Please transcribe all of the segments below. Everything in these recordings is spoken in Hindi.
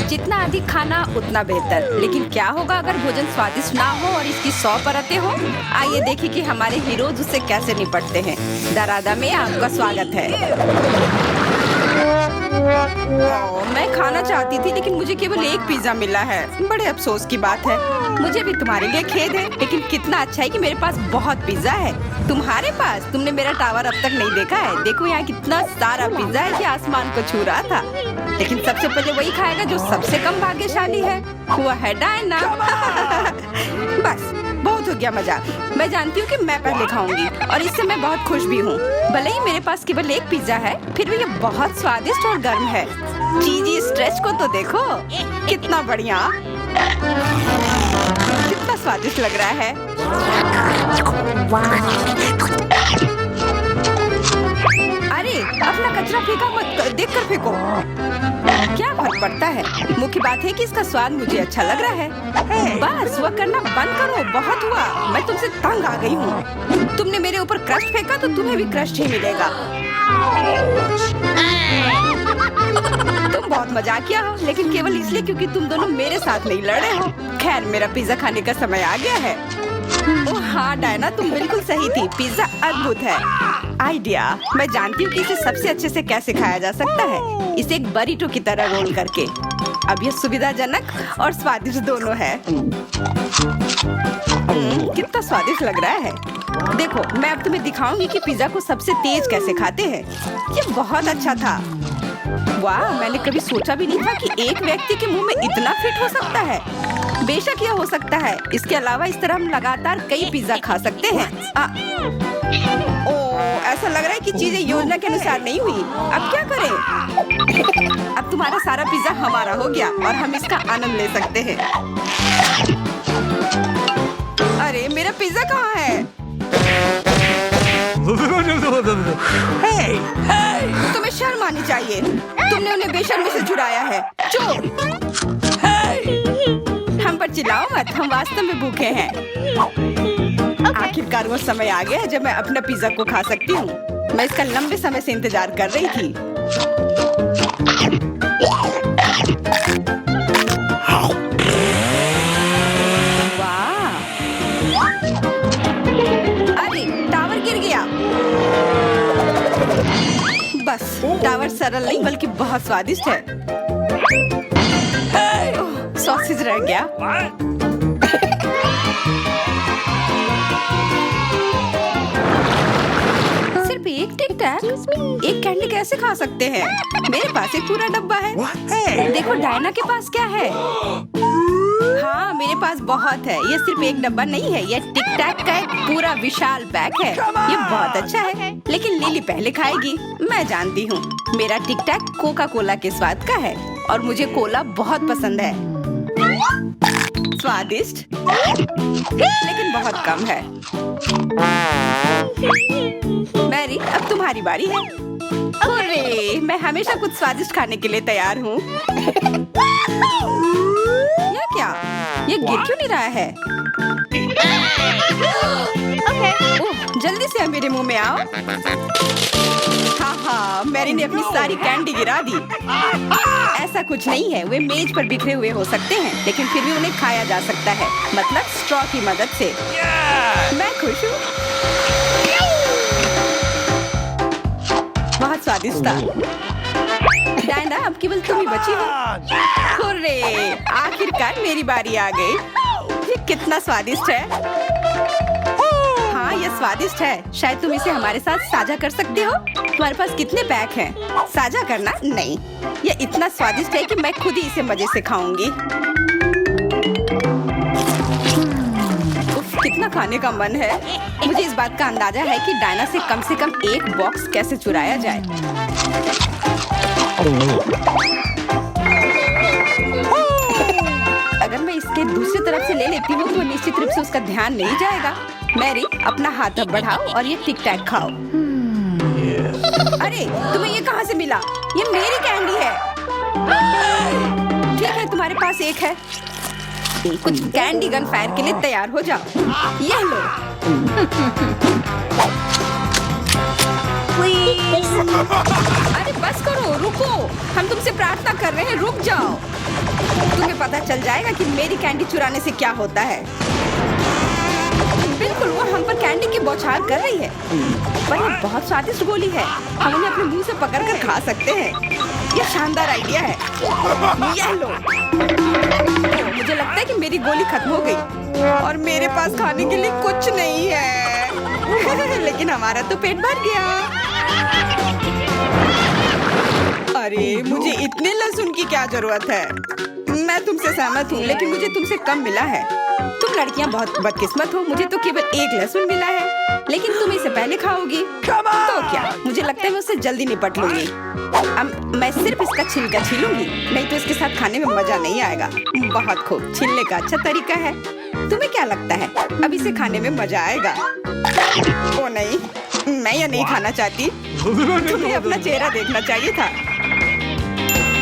जितना अधिक खाना उतना बेहतर। लेकिन क्या होगा अगर भोजन स्वादिष्ट ना हो और इसकी 100 परतें हो? आइए देखें कि हमारे हीरोज उससे कैसे निपटते हैं। दरादा में आपका स्वागत है। मैं खाना चाहती थी लेकिन मुझे केवल एक पिज्जा मिला है। बड़े अफसोस की बात है। मुझे भी तुम्हारे लिए खेद है, लेकिन कितना अच्छा है कि मेरे पास बहुत पिज्जा है। तुम्हारे पास? तुमने मेरा टावर अब तक नहीं देखा है। देखो यहाँ कितना सारा पिज्जा है कि आसमान को छू रहा था। लेकिन सबसे पहले वही खाएगा जो सबसे कम भाग्यशाली है। वो है डायना। बस बहुत हो गया मजाक। मैं जानती हूँ कि मैं पहले खाऊंगी और इससे मैं बहुत खुश भी हूँ। भले ही मेरे पास केवल एक पिज्जा है, फिर भी ये बहुत स्वादिष्ट और गर्म है। चीजी स्ट्रेच को तो देखो, कितना बढ़िया, कितना स्वादिष्ट लग रहा है। अरे अपना कचरा फेंका मत, देखकर फेंको। क्या फर्क पड़ता है? मुख्य बात है कि इसका स्वाद मुझे अच्छा लग रहा है। बस वह करना बंद करो, बहुत हुआ। मैं तुमसे तंग आ गई हूँ। तुमने मेरे ऊपर क्रस्ट फेंका तो तुम्हें भी क्रस्ट ही मिलेगा। तुम बहुत मजाकिया हो, लेकिन केवल इसलिए क्योंकि तुम दोनों मेरे साथ नहीं लड़े हो। खैर, मेरा पिज्जा खाने का समय आ गया है। ओह हाँ डायना, तुम बिल्कुल सही थी। पिज्जा अद्भुत है। आइडिया, मैं जानती हूँ कि इसे सबसे अच्छे से कैसे खाया जा सकता है। इसे एक बरीटो की तरह रोल करके। अब यह सुविधाजनक और स्वादिष्ट दोनों है। कितना स्वादिष्ट लग रहा है। देखो, मैं अब तुम्हें दिखाऊंगी कि पिज्जा को सबसे तेज कैसे खाते हैं। ये बहुत अच्छा था। वाह, मैंने कभी सोचा भी नहीं था कि एक व्यक्ति के मुंह में इतना फिट हो सकता है। बेशक यह हो सकता है। इसके अलावा इस तरह हम लगातार कई पिज्जा खा सकते हैं। ऐसा लग रहा है कि चीजें योजना के अनुसार नहीं हुई। अब क्या करें? अब तुम्हारा सारा पिज्जा हमारा हो गया और हम इसका आनंद ले सकते हैं। अरे मेरा पिज्जा कहाँ है? तुम्हें शर्म आनी चाहिए। तुमने उन्हें बेशर्मी से छुड़ाया है। चोर! हम पर चिल्लाओ मत, हम वास्तव में भूखे हैं। आखिरकार वो समय आ गया है जब मैं अपना पिज्जा को खा सकती हूँ। मैं इसका लंबे समय से इंतजार कर रही थी। वाह! अरे टावर गिर गया। बस टावर सरल नहीं बल्कि बहुत स्वादिष्ट है। सॉसेज रह गया। सिर्फ एक टिक टैक, एक कैंडी कैसे खा सकते हैं? मेरे पास एक पूरा डब्बा है। देखो डायना के पास क्या है। हाँ, मेरे पास बहुत है। ये सिर्फ एक डब्बा नहीं है, ये टिक टैक का एक पूरा विशाल पैक है। ये बहुत अच्छा है, लेकिन लिली पहले खाएगी। मैं जानती हूँ, मेरा टिक टैक कोका कोला के स्वाद का है और मुझे कोला बहुत पसंद है। स्वादिष्ट, लेकिन बहुत कम है। मैरी, अब तुम्हारी बारी है। अरे, मैं हमेशा कुछ स्वादिष्ट खाने के लिए तैयार हूँ। यह क्या? ये गिर क्यों नहीं रहा है? ओह, जल्दी से मेरे मुंह में आओ। हाँ, मैरी ने अपनी सारी कैंडी गिरा दी। ऐसा कुछ नहीं है, वे मेज पर बिखरे हुए हो सकते हैं, लेकिन फिर भी उन्हें खाया जा सकता है, मतलब स्ट्रॉ की मदद से। मैं खुश हूँ। बहुत स्वादिष्ट था। डायना, अब केवल तुम ही बची हो। हुर्रे, आखिरकार मेरी बारी आ गई। ये कितना स्वादिष्ट है। हाँ, ये स्वादिष्ट है। शायद तुम इसे हमारे साथ साझा कर सकते हो। तुम्हारे पास कितने पैक हैं? साझा करना नहीं। ये इतना स्वादिष्ट है कि मैं खुद ही इसे मजे से खाऊंगी। उफ, कितना खाने का मन है। मुझे इस बात का अंदाजा है कि डायना से कम एक बॉक्स कैसे चुराया जाए। अगर मैं इसके दूसरी तरफ से ले लेती हूँ तो निश्चित रूप से उसका ध्यान नहीं जाएगा। मैरी, अपना हाथ अब बढ़ाओ और ये टिक टैक खाओ। अरे, तुम्हें ये कहाँ से मिला? ये मेरी कैंडी है। ठीक है, तुम्हारे पास एक है। कुछ कैंडी गन फायर के लिए तैयार हो जाओ। ये लो। अरे बस करो, रुको। हम तुमसे प्रार्थना कर रहे हैं, रुक जाओ। तुम्हें पता चल जाएगा कि मेरी कैंडी चुराने से क्या होता है। बिल्कुल, वो हम पर कैंडी की बौछार कर रही है। पर ये बहुत स्वादिष्ट गोली है, हम उन्हें अपने मुंह से पकड़कर खा सकते हैं। ये शानदार आइडिया है। ये लो। मुझे लगता है कि मेरी गोली खत्म हो गई और मेरे पास खाने के लिए कुछ नहीं है। लेकिन हमारा तो पेट भर गया। अरे मुझे इतने लहसुन की क्या जरूरत है? मैं तुमसे सहमत हूँ, लेकिन मुझे तुमसे कम मिला है। तुम लड़कियाँ बहुत बदकिस्मत हो, मुझे तो केवल एक लहसुन मिला है, लेकिन तुम इसे पहले खाओगी तो क्या? मुझे लगता है मैं उससे जल्दी निपट लूंगी। अब मैं सिर्फ इसका छिलका छीलूंगी, नहीं तो इसके साथ खाने में मजा नहीं आएगा। बहुत खूब, छीलने का अच्छा तरीका है। तुम्हें क्या लगता है अब इसे खाने में मजा आएगा? ओ नहीं, मैं यह नहीं खाना चाहती। तुम्हें अपना चेहरा देखना चाहिए था।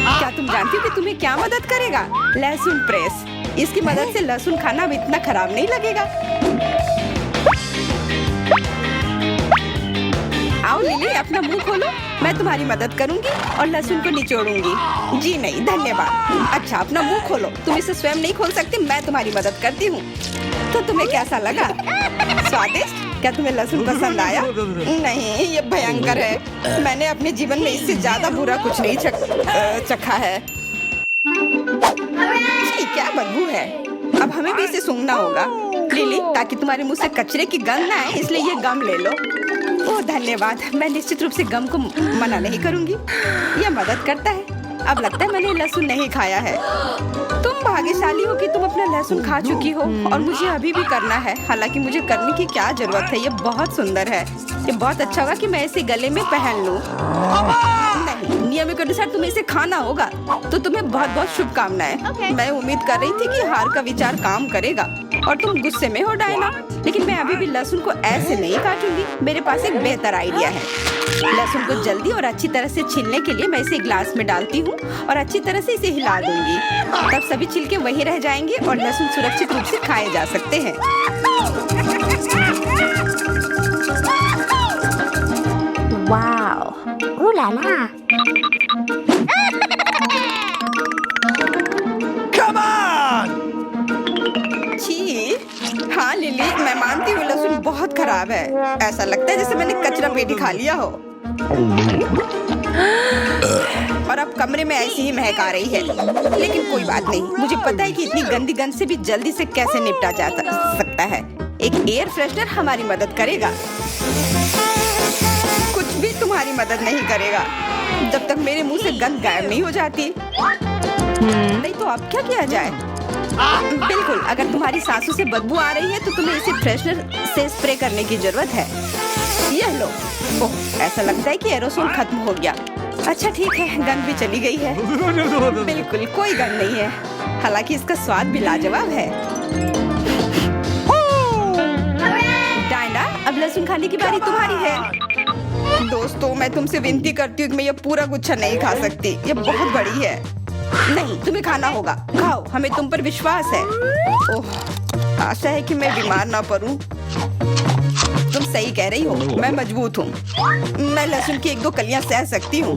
क्या तुम जानती हो कि तुम्हें क्या मदद करेगा? लहसुन प्रेस। इसकी मदद से लहसुन खाना अब इतना खराब नहीं लगेगा। आओ लिली, अपना मुंह खोलो, मैं तुम्हारी मदद करूंगी और लहसुन को निचोड़ूंगी। जी नहीं, धन्यवाद। अच्छा, अपना मुंह खोलो, तुम इसे स्वयं नहीं खोल सकती, मैं तुम्हारी मदद करती हूँ। तो तुम्हें कैसा लगा? स्वादिष्ट? क्या तुम्हें लहसुन पसंद आया? नहीं, ये भयंकर है। मैंने अपने जीवन में इससे ज्यादा बुरा कुछ नहीं चखा है। क्या बदबू है। अब हमें भी इसे सूंघना होगा लिली, ताकि तुम्हारे मुंह से कचरे की गंध ना आए, इसलिए ये गम ले लो। ओह धन्यवाद, मैं निश्चित रूप से गम को मना नहीं करूंगी, यह मदद करता है। अब लगता है मैंने लहसुन नहीं खाया है। तुम भाग्यशाली हो कि तुम अपना लहसुन खा चुकी हो और मुझे अभी भी करना है। हालांकि मुझे करने की क्या जरूरत है, ये बहुत सुंदर है। ये बहुत अच्छा होगा कि मैं इसे गले में पहन लूं। नहीं, नियम के अनुसार तुम्हें इसे खाना होगा। तो तुम्हें बहुत बहुत शुभकामनाएं। मैं उम्मीद कर रही थी कि हार का विचार काम करेगा और तुम गुस्से में हो डायना, लेकिन मैं अभी भी लहसुन को ऐसे नहीं काटूंगी। मेरे पास एक बेहतर आइडिया है। लहसुन को जल्दी और अच्छी तरह से छीलने के लिए मैं इसे ग्लास में डालती हूँ और अच्छी तरह से इसे हिला दूंगी। तब सभी छिलके वहीं रह जाएंगे और लहसुन सुरक्षित रूप से खाए जा सकते हैं। Wow, ooh la la। Come on! छी, हाँ लिली, मैं मानती हूँ लहसुन बहुत खराब है। ऐसा लगता है जैसे मैंने कचरा पेटी खा लिया हो। और अब कमरे में ऐसी ही महक आ रही है, लेकिन कोई बात नहीं। मुझे पता है कि इतनी गंदी गंध से भी जल्दी से कैसे निपटा जा सकता है। एक एयर फ्रेशनर हमारी मदद करेगा। कुछ भी तुम्हारी मदद नहीं करेगा जब तक मेरे मुंह से गंध गायब नहीं हो जाती। नहीं तो अब क्या किया जाए? बिल्कुल, अगर तुम्हारी सांसों से बदबू आ रही है तो तुम्हें इसे फ्रेशनर से स्प्रे करने की जरूरत है। यह लो। ओह, ऐसा लगता है कि एरोसोल खत्म हो गया। अच्छा ठीक है, गंध भी चली गई है। बिल्कुल कोई गंध नहीं है, हालांकि इसका स्वाद भी लाजवाब है। डायना, अब लहसुन खाने की बारी तुम्हारी है। दोस्तों, मैं तुमसे विनती करती हूँ कि मैं ये पूरा गुच्छा नहीं खा सकती, ये बहुत बड़ी है। नहीं, तुम्हें खाना होगा। खाओ, हमें तुम पर विश्वास है। ओह, आशा है कि मैं बीमार ना पड़ूं। तुम सही कह रही हो, मैं मजबूत हूँ। मैं लहसुन की 1-2 कलियां सह सकती हूँ।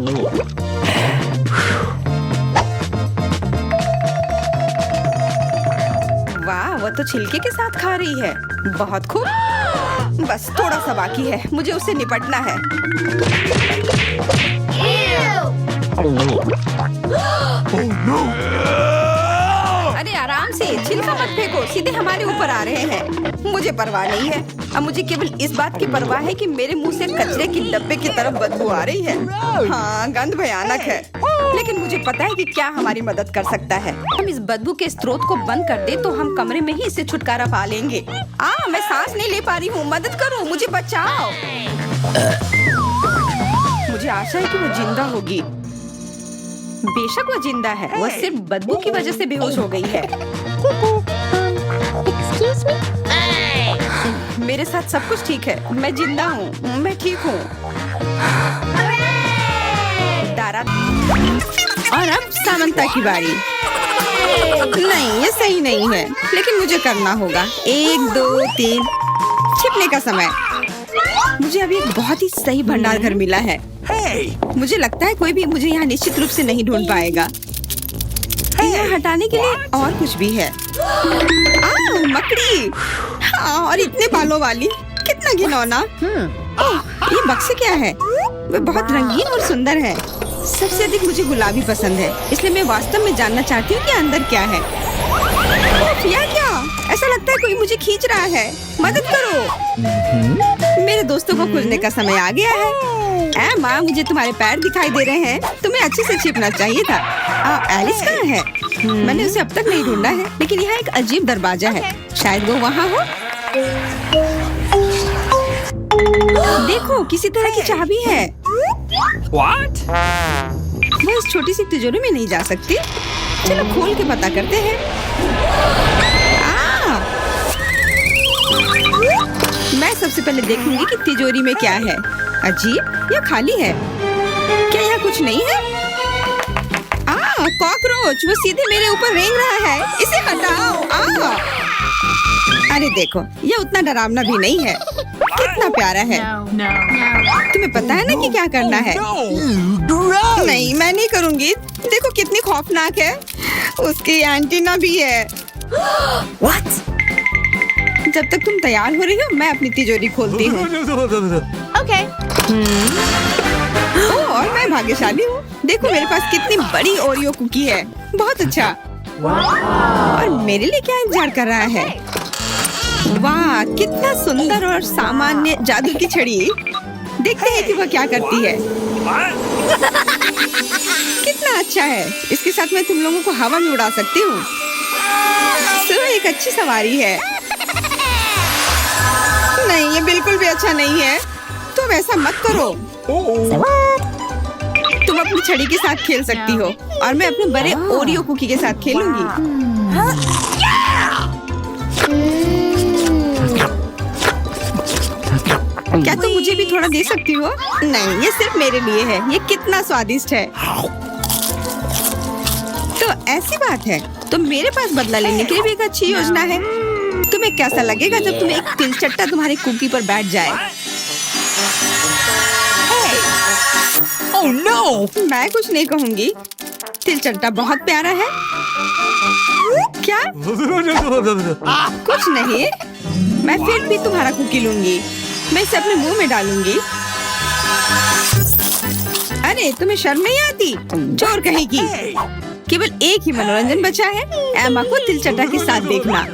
वाह, वो तो छिलके के साथ खा रही है। बहुत खूब। बस थोड़ा सा बाकी है, मुझे उससे निपटना है। अरे आराम से, छिलका मत फेंको, सीधे हमारे ऊपर आ रहे हैं। मुझे परवाह नहीं है। अब मुझे केवल इस बात की परवाह है कि मेरे मुंह से कचरे की डब्बे की तरफ बदबू आ रही है। हाँ, गंध भयानक है, लेकिन मुझे पता है कि क्या हमारी मदद कर सकता है। हम इस बदबू के स्रोत को बंद कर दे तो हम कमरे में ही इससे छुटकारा पा लेंगे। मैं सांस नहीं ले पा रही हूँ, मदद करो, मुझे बचाओ। मुझे आशा है कि वो जिंदा होगी। बेशक वो जिंदा है, वो सिर्फ बदबू की वजह से बेहोश हो गई है। Excuse me? मेरे साथ सब कुछ ठीक है, मैं जिंदा हूँ, मैं ठीक हूँ। दारा, और अब सामंता की बारी। नहीं, ये सही नहीं है, लेकिन मुझे करना होगा। 1, 2, 3, छिपने का समय। मुझे अभी एक बहुत ही सही भंडार घर मिला है। मुझे लगता है कोई भी मुझे यहाँ निश्चित रूप से नहीं ढूंढ पाएगा। यहाँ हटाने के लिए और कुछ भी है। मकड़ी। हाँ, और इतने बालों वाली, कितना घिनौना। ये बक्से क्या है? वे बहुत रंगीन और सुंदर है। सबसे अधिक मुझे गुलाबी पसंद है, इसलिए मैं वास्तव में जानना चाहती हूँ कि अंदर क्या है। या क्या? ऐसा लगता है कोई मुझे खींच रहा है। मदद करो। मेरे दोस्तों को खुलने का समय आ गया है। माँ, मुझे तुम्हारे पैर दिखाई दे रहे हैं। तुम्हें अच्छे से छिपना चाहिए था। एलिस कहाँ है? मैंने उसे अब तक नहीं ढूंढा है, लेकिन यहाँ एक अजीब दरवाजा है। शायद वो वहाँ हो। देखो, किसी तरह की चाबी है। What? वो इस छोटी सी तिजोरी में नहीं जा सकती। चलो खोल के पता करते हैं। मैं सबसे पहले देखूंगी कि तिजोरी में क्या है। अजीब, यह खाली है। क्या यहाँ कुछ नहीं है? कॉकरोच, वो सीधे मेरे ऊपर रेंग रहा है। इसे हटाओ। अरे देखो, यह उतना डरावना भी नहीं है। कितना प्यारा है। तुम्हें पता है ना कि क्या करना है? Gross! नहीं, मैं नहीं करूँगी। देखो कितनी खौफनाक है। उसकी एंटीना भी है। What? जब तक तुम तैयार हो रही हो, मैं अपनी तिजोरी खोलती हूँ। Okay. ओह, और मैं भाग्यशाली हूँ। देखो मेरे पास कितनी बड़ी ओरियो कुकी है। बहुत अच्छा। और मेरे लिए क्या इंतजार कर रहा है? वाह, कितना सुंदर और सामान्य जादू की छड़ी। देखते हैं कि वह क्या करती है। कितना अच्छा है। इसके साथ मैं तुम लोगों को हवा में उड़ा सकती हूँ। तो एक अच्छी सवारी है। नहीं, ये बिल्कुल भी अच्छा नहीं है। तुम ऐसा मत करो। तुम अपनी छड़ी के साथ खेल सकती हो और मैं अपने बड़े ओरियो कुकी के साथ खेलूंगी। क्या तुम मुझे भी थोड़ा दे सकती हो? नहीं, ये सिर्फ मेरे लिए है। ये कितना स्वादिष्ट है। तो ऐसी बात है, तो मेरे पास बदला लेने के लिए भी एक अच्छी योजना है। तुम्हें कैसा लगेगा जब तुम्हें एक तिलचट्टा तुम्हारी कुकी पर बैठ जाए? Oh no! मैं कुछ नहीं कहूँगी। तिलचट्टा बहुत प्यारा है। क्या? कुछ नहीं। मैं फिर भी तुम्हारा कुकी लूंगी। मैं इसे अपने मुंह में डालूंगी। अरे, तुम्हें शर्म नहीं आती? चोर कहेगी। केवल एक ही मनोरंजन बचा है, एमा को तिलचट्टा के साथ देखना।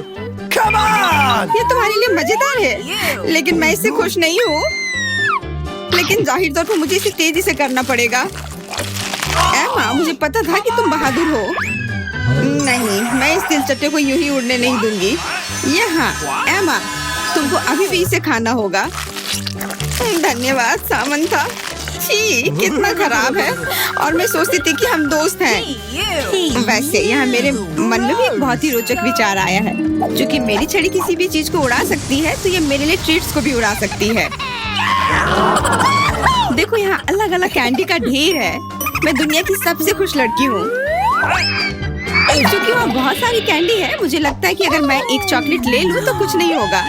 Come on! ये तुम्हारे लिए मजेदार है, लेकिन मैं इससे खुश नहीं हूँ। लेकिन जाहिर तौर पर मुझे इसे तेजी से करना पड़ेगा। एमा, मुझे पता था कि तुम बहादुर हो। नहीं, मैं इस तिलचट्टे को यूं ही उड़ने नहीं दूंगी। यहाँ, एमा, तुमको अभी भी इसे खाना होगा। धन्यवाद सामंथा। छी, कितना खराब है। और मैं सोचती थी कि हम दोस्त हैं। वैसे यहाँ मेरे मन में भी एक बहुत ही रोचक विचार आया है। क्योंकि मेरी छड़ी किसी भी चीज को उड़ा सकती है, तो ये मेरे लिए ट्रीट्स को भी उड़ा सकती है। देखो, यहाँ अलग अलग कैंडी का ढेर है। मैं दुनिया की सबसे खुश लड़की हूँ। क्योंकि वहाँ बहुत सारी कैंडी है, मुझे लगता है कि अगर मैं एक चॉकलेट ले लूँ तो कुछ नहीं होगा।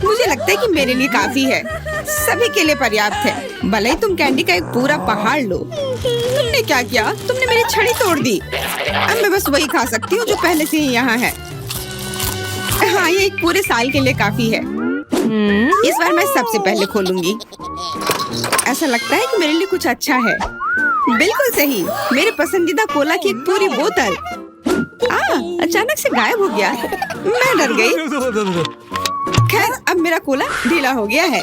मुझे लगता है कि मेरे लिए काफी है। सभी के लिए पर्याप्त है। भले ही तुम कैंडी का एक पूरा पहाड़ लो। तुमने क्या किया? तुमने मेरी छड़ी तोड़ दी। अब मैं बस वही खा सकती हूँ जो पहले से ही यहाँ है। हाँ, ये एक पूरे साल के लिए काफी है। इस बार मैं सबसे पहले खोलूंगी। ऐसा लगता है कि मेरे लिए कुछ अच्छा है। बिल्कुल सही, मेरे पसंदीदा कोला की एक पूरी बोतल। अचानक से गायब हो गया। मैं डर गई। खैर, अब मेरा कोला ढीला हो गया है।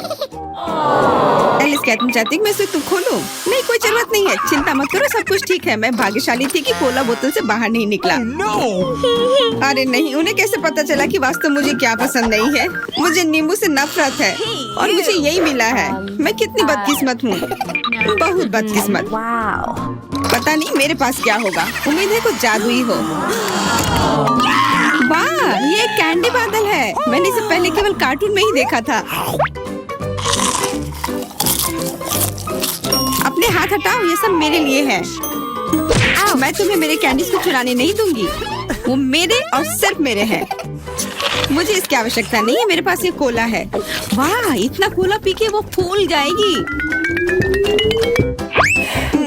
एलिस, क्या तुम चाहती कि मैं इसे खोलूं? नहीं, कोई जरूरत नहीं है। चिंता मत करो, सब कुछ ठीक है। मैं भाग्यशाली थी कि कोला बोतल से बाहर नहीं निकला। No! अरे नहीं, उन्हें कैसे पता चला कि वास्तव मुझे क्या पसंद नहीं है? मुझे नींबू से नफरत है और मुझे यही मिला है। मैं कितनी बदकिस्मत हूँ, बहुत बदकिस्मत। Wow. पता नहीं मेरे पास क्या होगा। उम्मीद है कुछ जादुई हो। वाह, ये एक कैंडी बादल है। मैंने इसे पहले केवल कार्टून में ही देखा था। अपने हाथ हटाओ, ये सब मेरे लिए है। मैं तुम्हें मेरे कैंडीज को चुराने नहीं दूंगी। वो मेरे और सिर्फ मेरे हैं। मुझे इसकी आवश्यकता नहीं है। मेरे पास ये कोला है। वाह, इतना कोला पी के वो फूल जाएगी।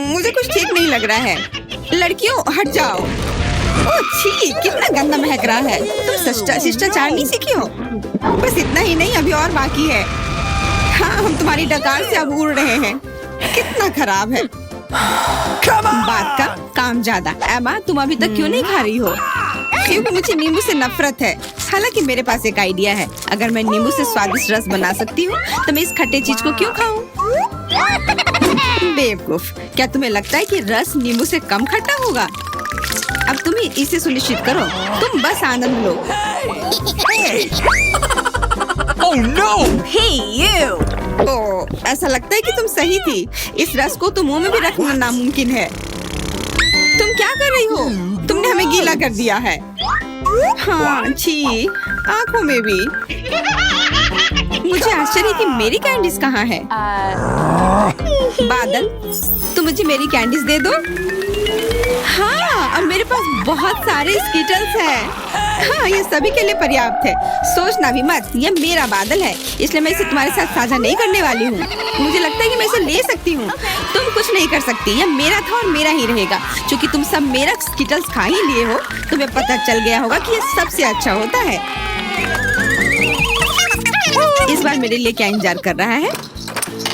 मुझे कुछ ठीक नहीं लग रहा है। लड़कियों, हट जाओ। ओह छी, कितना गंदा महक रहा है। तुम शिष्टाचार नहीं सीखी हो? बस इतना ही नहीं, अभी और बाकी है। हाँ, हम तुम्हारी डकार से अब उड़ रहे हैं। कितना खराब है। Come on! बात का काम ज्यादा। एमा, तुम अभी तक क्यों नहीं खा रही हो? क्योंकि मुझे नींबू से नफरत है। हालांकि मेरे पास एक आइडिया है। अगर मैं नींबू से स्वादिष्ट रस बना सकती हूँ तो मैं इस खट्टे चीज को क्यों खाऊं? बेवकूफ, क्या तुम्हें लगता है कि रस नींबू से कम खट्टा होगा? अब तुम ही इसे सुनिश्चित करो। तुम बस आनंद लो। Oh no! Hey, you! ओह, ऐसा लगता है कि तुम सही थी। इस रस को तो मुंह में भी रखना नामुमकिन है। तुम क्या कर रही हो? तुमने हमें गीला कर दिया है। हाँ, छी, आंखों में भी। मुझे आश्चर्य कि मेरी कैंडीज कहाँ है? बादल, तुम मुझे मेरी कैंडीज दे दो। हाँ, अब मेरे पास बहुत सारे स्कीटल्स हैं। हाँ, ये सभी के लिए पर्याप्त है। सोचना भी मत, ये मेरा बादल है, इसलिए मैं इसे तुम्हारे साथ साझा नहीं करने वाली हूँ। मुझे लगता है कि मैं इसे ले सकती हूँ। तुम कुछ नहीं कर सकती, ये मेरा था और मेरा ही रहेगा। क्योंकि तुम सब मेरा स्कीटल्स खा ही लिए हो, तुम्हें पता चल गया होगा कि ये सबसे अच्छा होता है। इस बार मेरे लिए क्या इंतजार कर रहा है?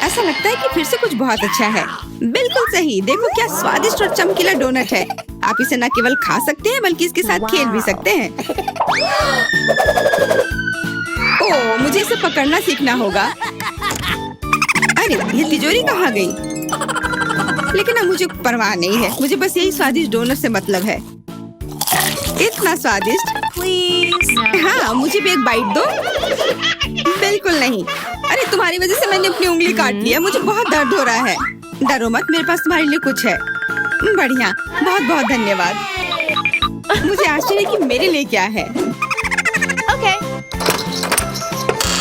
ऐसा लगता है कि फिर से कुछ बहुत अच्छा है। बिल्कुल सही, देखो क्या स्वादिष्ट और चमकीला डोनट है। आप इसे न केवल खा सकते हैं बल्कि इसके साथ खेल भी सकते हैं। ओह, मुझे इसे पकड़ना सीखना होगा। अरे, ये तिजोरी कहाँ गई? लेकिन अब मुझे परवाह नहीं है, मुझे बस यही स्वादिष्ट डोनट से मतलब है। इतना स्वादिष्ट। Please. हाँ, मुझे भी एक बाइट दो। बिल्कुल नहीं। अरे, तुम्हारी वजह से मैंने अपनी उंगली काट लिया। मुझे बहुत दर्द हो रहा है। डरो मत, मेरे पास तुम्हारे लिए कुछ है। बढ़िया, बहुत बहुत धन्यवाद। मुझे आश्चर्य कि मेरे लिए क्या है। Okay.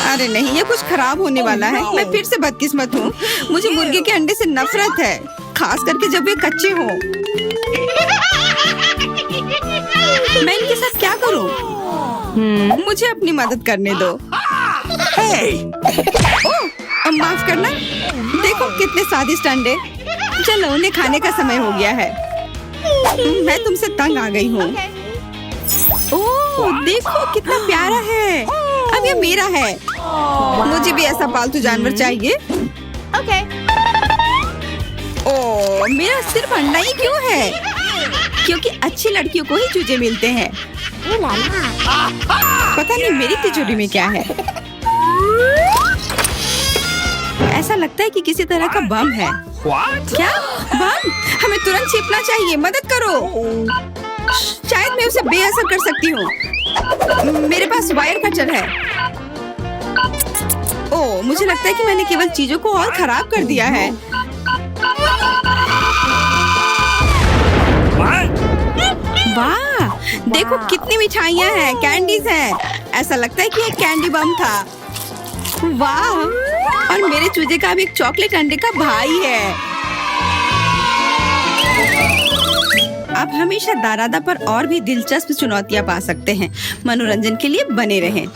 अरे नहीं, ये कुछ खराब होने वाला है। मैं फिर से बदकिस्मत हूँ। मुझे मुर्गे के अंडे से नफरत है, खास करके जब वे कच्चे हों। मैं इनके साथ क्या करूँ? मुझे अपनी मदद करने दो। Hey! ओह, माफ करना। देखो कितने स्वादिष्ट अंडे। चलो, उन्हें खाने का समय हो गया है। मैं तुमसे तंग आ गई हूँ। ओह, देखो कितना प्यारा है। अब ये मेरा है। मुझे भी ऐसा पालतू जानवर चाहिए। Okay. ओह, मेरा सिर्फ अंडा ही क्यों है? क्योंकि अच्छी लड़कियों को ही चूजे मिलते हैं। पता नहीं मेरी तिजोरी में क्या है। ऐसा लगता है कि किसी तरह का बम है। What? क्या बम? हमें तुरंत छिपना चाहिए। मदद करो। शायद मैं उसे बेअसर कर सकती हूँ। मेरे पास वायर कटर है। ओह, मुझे लगता है कि मैंने केवल चीजों को और खराब कर दिया है। What? वाह, देखो कितनी मिठाइयाँ हैं, कैंडीज हैं। ऐसा लगता है कि एक कैंडी बम था। वाह, और मेरे चूजे का भी एक चॉकलेट अंडे का भाई है। आप हमेशा दारादा पर और भी दिलचस्प चुनौतियाँ पा सकते हैं। मनोरंजन के लिए बने रहें।